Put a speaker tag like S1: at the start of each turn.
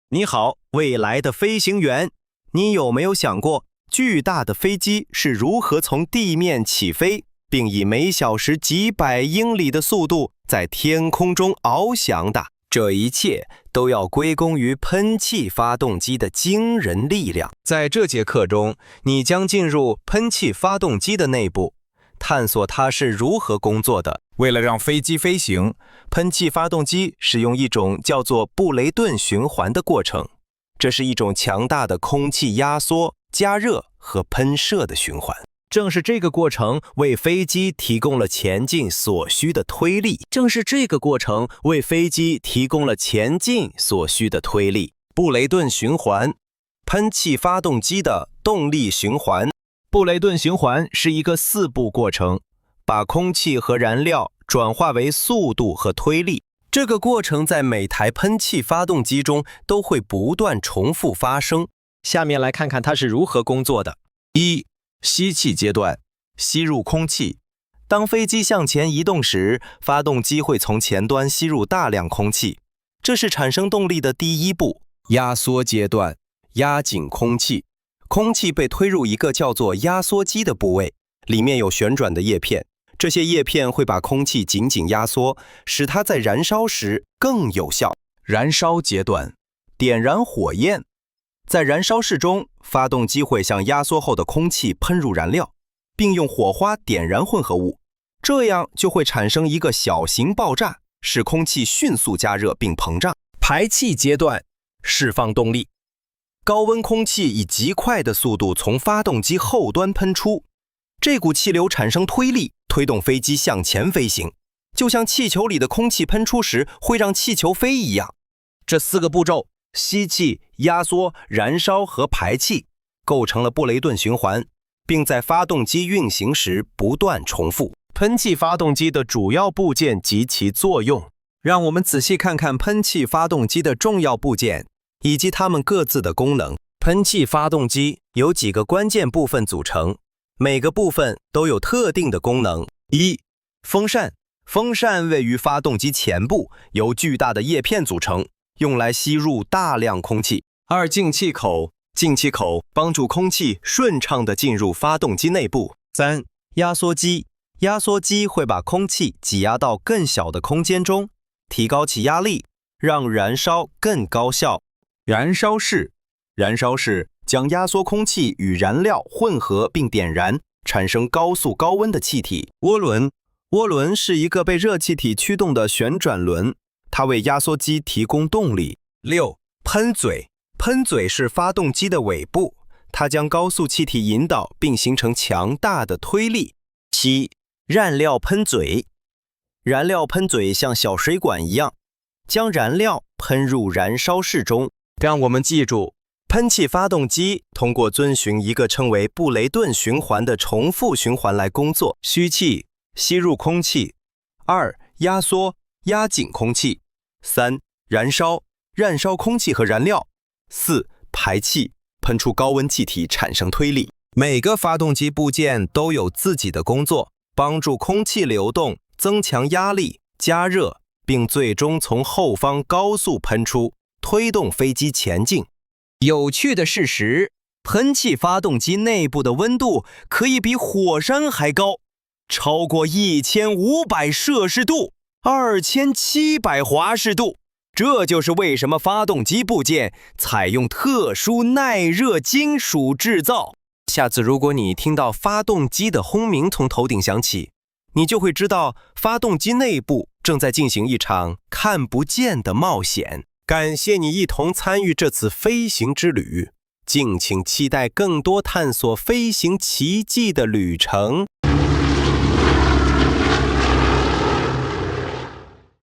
S1: 你好，未来的飞行员，你有没有想过，巨大的飞机是如何从地面起飞，并以每小时几百英里的速度在天空中翱翔的？这一切都要归功于喷气发动机的惊人力量。在这节课中，你将进入喷气发动机的内部，探索它是如何工作的。为了让飞机飞行，喷气发动机使用一种叫做布雷顿循环的过程，这是一种强大的空气压缩、加热和喷射的循环。正是这个过程为飞机提供了前进所需的推力。布雷顿循环，喷气发动机的动力循环。布雷顿循环是一个4步过程，把空气和燃料转化为速度和推力。这个过程在每台喷气发动机中都会不断重复发生。下面来看看它是如何工作的。1. 吸气阶段，吸入空气。当飞机向前移动时，发动机会从前端吸入大量空气，这是产生动力的第一步。压缩阶段，压紧空气。空气被推入一个叫做压缩机的部位，里面有旋转的叶片，这些叶片会把空气紧紧压缩，使它在燃烧时更有效。燃烧阶段，点燃火焰。在燃烧室中，发动机会向压缩后的空气喷入燃料，并用火花点燃混合物，这样就会产生一个小型爆炸，使空气迅速加热并膨胀。排气阶段，释放动力。高温空气以极快的速度从发动机后端喷出，这股气流产生推力，推动飞机向前飞行，就像气球里的空气喷出时会让气球飞一样。这4个步骤，吸气、压缩、燃烧和排气，构成了布雷顿循环，并在发动机运行时不断重复。喷气发动机的主要部件及其作用。让我们仔细看看喷气发动机的重要部件以及它们各自的功能。喷气发动机由几个关键部分组成，每个部分都有特定的功能。1. 风扇。风扇位于发动机前部，由巨大的叶片组成，用来吸入大量空气。2. 进气口。进气口帮助空气顺畅地进入发动机内部。3. 压缩机。压缩机会把空气挤压到更小的空间中，提高其压力，让燃烧更高效。燃烧室。燃烧室将压缩空气与燃料混合并点燃，产生高速高温的气体。涡轮。涡轮是一个被热气体驱动的旋转轮，它为压缩机提供动力。6. 喷嘴。喷嘴是发动机的尾部，它将高速气体引导并形成强大的推力。7. 燃料喷嘴。燃料喷嘴像小水管一样，将燃料喷入燃烧室中。让我们记住，喷气发动机通过遵循一个称为布雷顿循环的重复循环来工作。吸气，吸入空气。2. 压缩，压紧空气。3. 燃烧，燃烧空气和燃料。4. 排气，喷出高温气体产生推力。每个发动机部件都有自己的工作，帮助空气流动，增强压力，加热，并最终从后方高速喷出，推动飞机前进。有趣的事实，喷气发动机内部的温度可以比火山还高，超过1500摄氏度，2700华氏度。这就是为什么发动机部件采用特殊耐热金属制造。下次如果你听到发动机的轰鸣从头顶响起，你就会知道发动机内部正在进行一场看不见的冒险。感谢你一同参与这次飞行之旅，敬请期待更多探索飞行奇迹的旅程。